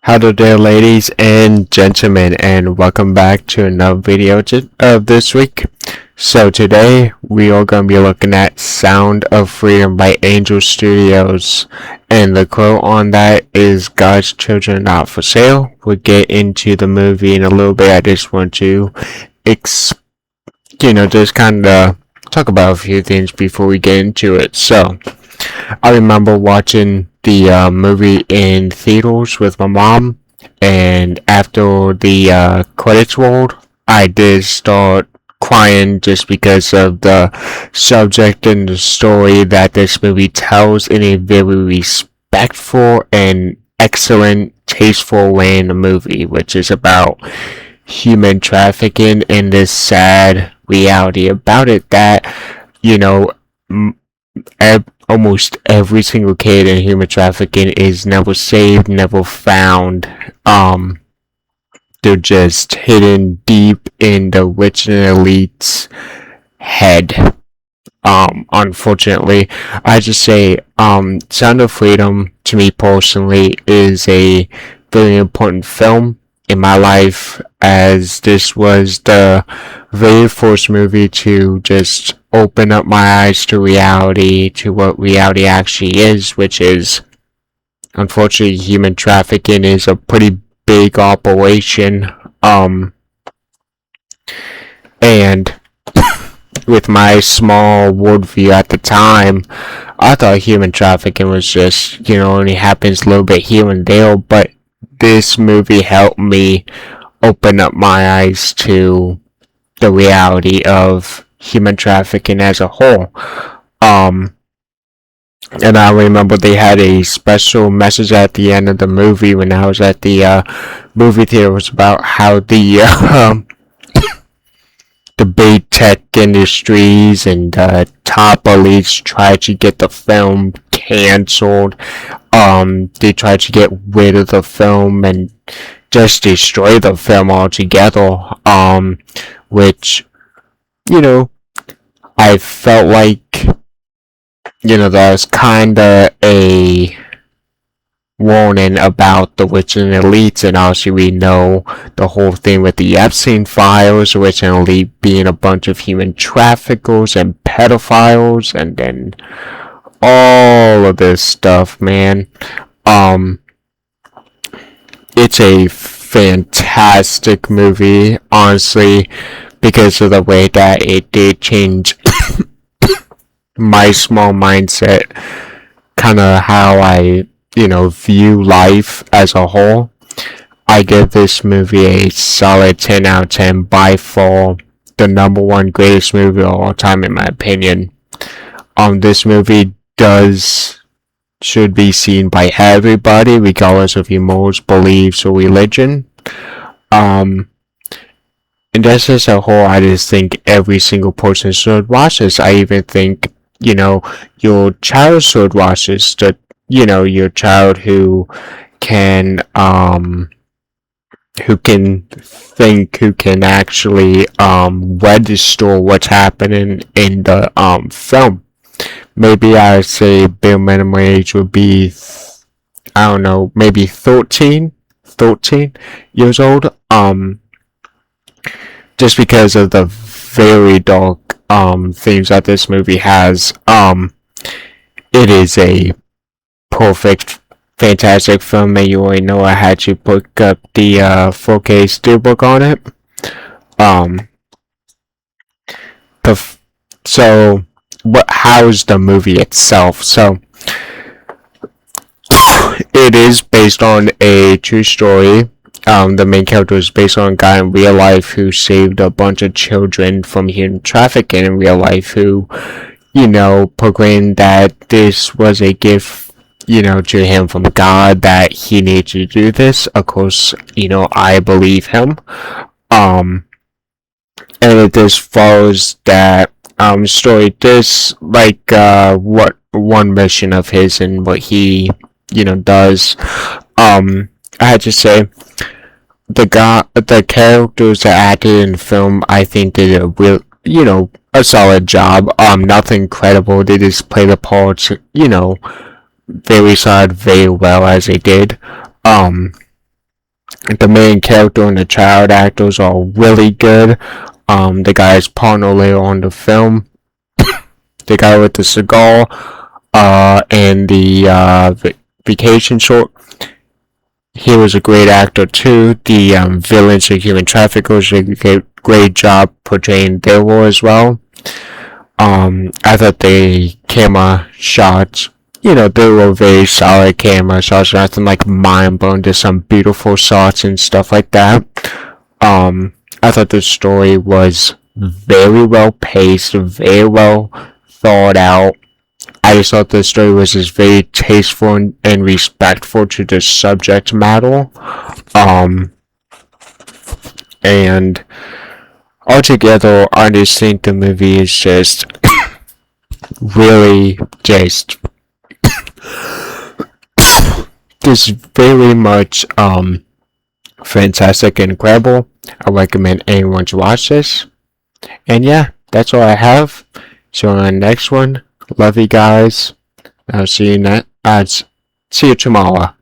Hello there, ladies and gentlemen, and welcome back to another video of this week. So today we are going to be looking at Sound of Freedom by Angel Studios, and the quote on that is "God's children are not for sale." We'll get into the movie in a little bit. I just want to, just kind of talk about a few things before we get into it. So I remember watching the movie in theaters with my mom, and after the credits rolled, I did start crying just because of the subject and the story that this movie tells in a very respectful and excellent, tasteful way in the movie, which is about human trafficking and this sad reality about it that, you know, almost every single kid in human trafficking is never saved, never found. They're just hidden deep in the rich and elite's head. Unfortunately, I just say, Sound of Freedom, to me personally, is a very important film in my life, as this was the very first movie to just open up my eyes to reality, to what reality actually is, which is, unfortunately, human trafficking is a pretty big operation. And with my small worldview at the time, I thought human trafficking was just, only happens a little bit here and there, but this movie helped me open up my eyes to the reality of human trafficking as a whole. And I remember they had a special message at the end of the movie when I was at the movie theater. It was about how the big tech industries and top elites tried to get the film canceled. They tried to get rid of the film and just destroy the film altogether. Which, I felt like, that was kinda a warning about the rich and elites, and obviously we know the whole thing with the Epstein files, rich and elite being a bunch of human traffickers and pedophiles, and then all of this stuff, man. It's a fantastic movie, honestly, because of the way that it did change my small mindset, kind of how I, view life as a whole. I give this movie a solid 10 out of 10, by far the number one greatest movie of all time, in my opinion. This movie should be seen by everybody, regardless of your morals, beliefs, or religion. And that's as a whole, I just think every single person should watch this. I even think, your child should watch this. Your child who can think, who can actually register what's happening in the film. Maybe I would say bare minimum age would be, I don't know, maybe 13 years old. Just because of the very dark themes that this movie has. It is a perfect, fantastic film, and you already know I had to pick up the 4K steelbook on it. How's the movie itself? So it is based on a true story. The main character is based on a guy in real life who saved a bunch of children from human trafficking in real life, who, proclaimed that this was a gift, to him from God, that he needed to do this. Of course, I believe him. And it just follows that story. This, what one mission of his and what he, does. I had to say, the characters that acted in the film, I think did a real, a solid job. Nothing credible. They just play the parts, very solid, very well as they did. The main character and the child actors are really good. The guy's partner later on the film, the guy with the cigar, and the vacation short. He was a great actor too. The villains and human traffickers did a great job portraying their role as well. I thought the camera shots, they were very solid camera shots, nothing like mind blowing. There's some beautiful shots and stuff like that. I thought the story was very well paced, very well thought out. I just thought the story was just very tasteful and respectful to the subject matter. And altogether, I just think the movie is just really just very much fantastic and incredible. I recommend anyone to watch this. And yeah, that's all I have. So on the next one, love you guys. I'll see you tomorrow.